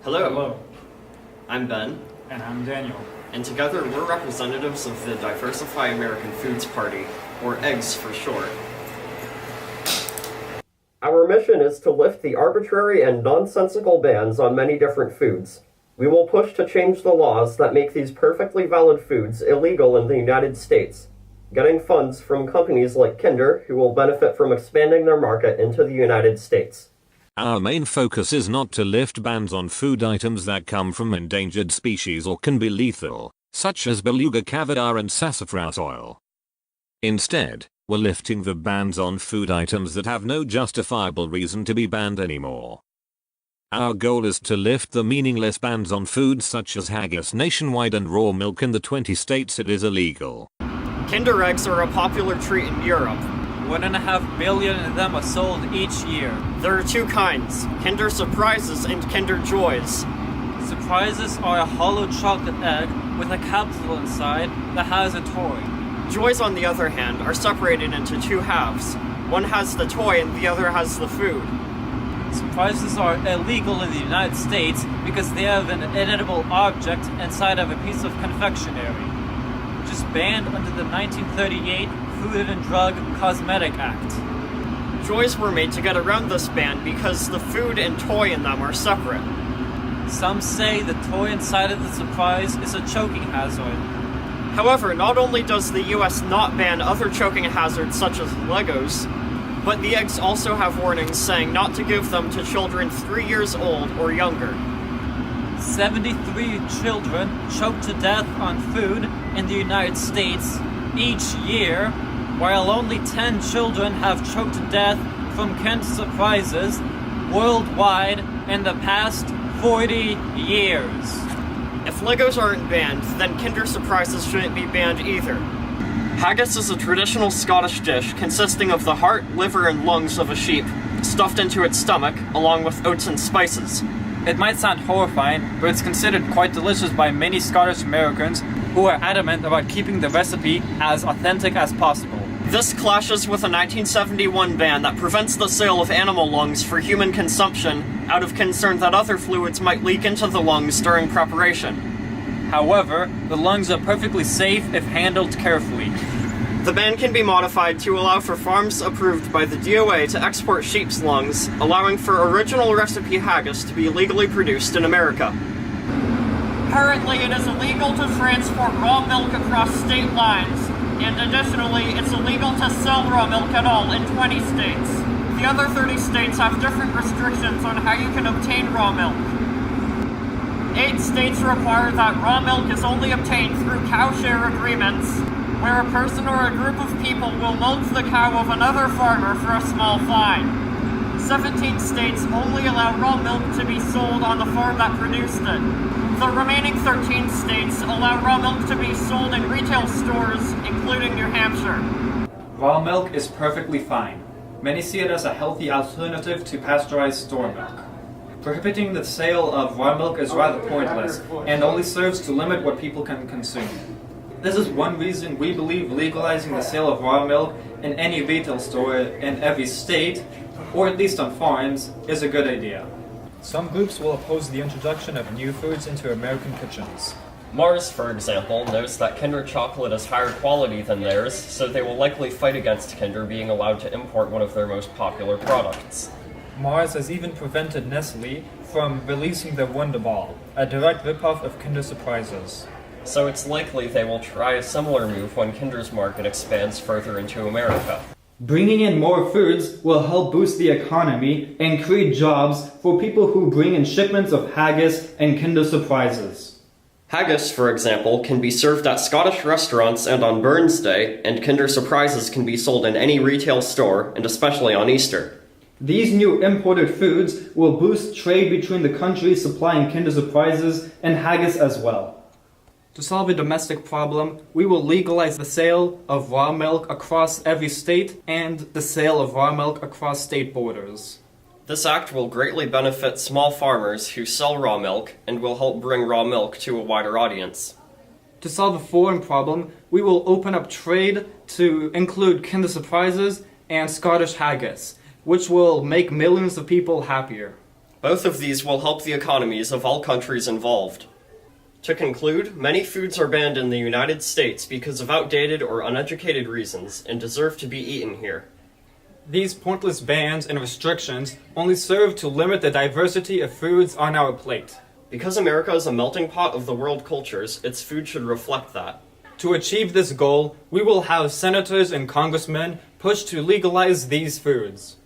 Hello. Hello. I'm Ben. And I'm Daniel. And together we're representatives of the Diversify American Foods Party, or EGGS for short. Our mission is to lift the arbitrary and nonsensical bans on many different foods. We will push to change the laws that make these perfectly valid foods illegal in the United States, getting funds from companies like Kinder, who will benefit from expanding their market into the United States. Our main focus is not to lift bans on food items that come from endangered species or can be lethal, such as beluga caviar and sassafras oil. Instead, we're lifting the bans on food items that have no justifiable reason to be banned anymore. Our goal is to lift the meaningless bans on foods such as haggis nationwide and raw milk in the 20 states it is illegal. Kinder Eggs are a popular treat in Europe. 1.5 billion of them are sold each year. There are two kinds, Kinder Surprises and Kinder Joys. Surprises are a hollow chocolate egg with a capsule inside that has a toy. Joys, on the other hand, are separated into two halves. One has the toy and the other has the food. Surprises are illegal in the United States because they have an inedible object inside of a piece of confectionery, which is banned under the 1938 Food and Drug Cosmetic Act. Joys were made to get around this ban because the food and toy in them are separate. Some say the toy inside of the surprise is a choking hazard. However, not only does the US not ban other choking hazards such as Legos, but the eggs also have warnings saying not to give them to children 3 years old or younger. 73 children choke to death on food in the United States each year, while only 10 children have choked to death from Kinder Surprises worldwide in the past 40 years. If Legos aren't banned, then Kinder Surprises shouldn't be banned either. Haggis is a traditional Scottish dish consisting of the heart, liver, and lungs of a sheep, stuffed into its stomach, along with oats and spices. It might sound horrifying, but it's considered quite delicious by many Scottish Americans who are adamant about keeping the recipe as authentic as possible. This clashes with a 1971 ban that prevents the sale of animal lungs for human consumption out of concern that other fluids might leak into the lungs during preparation. However, the lungs are perfectly safe if handled carefully. The ban can be modified to allow for farms approved by the DOA to export sheep's lungs, allowing for original recipe haggis to be legally produced in America. Currently, it is illegal to transport raw milk across state lines, and additionally, it's illegal to sell raw milk at all in 20 states. The other 30 states have different restrictions on how you can obtain raw milk. 8 states require that raw milk is only obtained through cow share agreements, where a person or a group of people will milk the cow of another farmer for a small fine. 17 states only allow raw milk to be sold on the farm that produced it. The remaining 13 states allow raw milk to be sold in retail stores, including New Hampshire. Raw milk is perfectly fine. Many see it as a healthy alternative to pasteurized store milk. Prohibiting the sale of raw milk is rather pointless, and only serves to limit what people can consume. This is one reason we believe legalizing the sale of raw milk in any retail store in every state, or at least on farms, is a good idea. Some groups will oppose the introduction of new foods into American kitchens. Mars, for example, knows that Kinder chocolate is higher quality than theirs, so they will likely fight against Kinder being allowed to import one of their most popular products. Mars has even prevented Nestle from releasing their Wonder Ball, a direct ripoff of Kinder Surprises. So it's likely they will try a similar move when Kinder's market expands further into America. Bringing in more foods will help boost the economy and create jobs for people who bring in shipments of haggis and Kinder Surprises. Haggis, for example, can be served at Scottish restaurants and on Burns Day, and Kinder Surprises can be sold in any retail store, and especially on Easter. These new imported foods will boost trade between the countries supplying Kinder Surprises and haggis as well. To solve a domestic problem, we will legalize the sale of raw milk across every state and the sale of raw milk across state borders. This act will greatly benefit small farmers who sell raw milk and will help bring raw milk to a wider audience. To solve a foreign problem, we will open up trade to include Kinder Surprises and Scottish haggis, which will make millions of people happier. Both of these will help the economies of all countries involved. To conclude, many foods are banned in the United States because of outdated or uneducated reasons and deserve to be eaten here. These pointless bans and restrictions only serve to limit the diversity of foods on our plate. Because America is a melting pot of the world cultures, its food should reflect that. To achieve this goal, we will have senators and congressmen push to legalize these foods.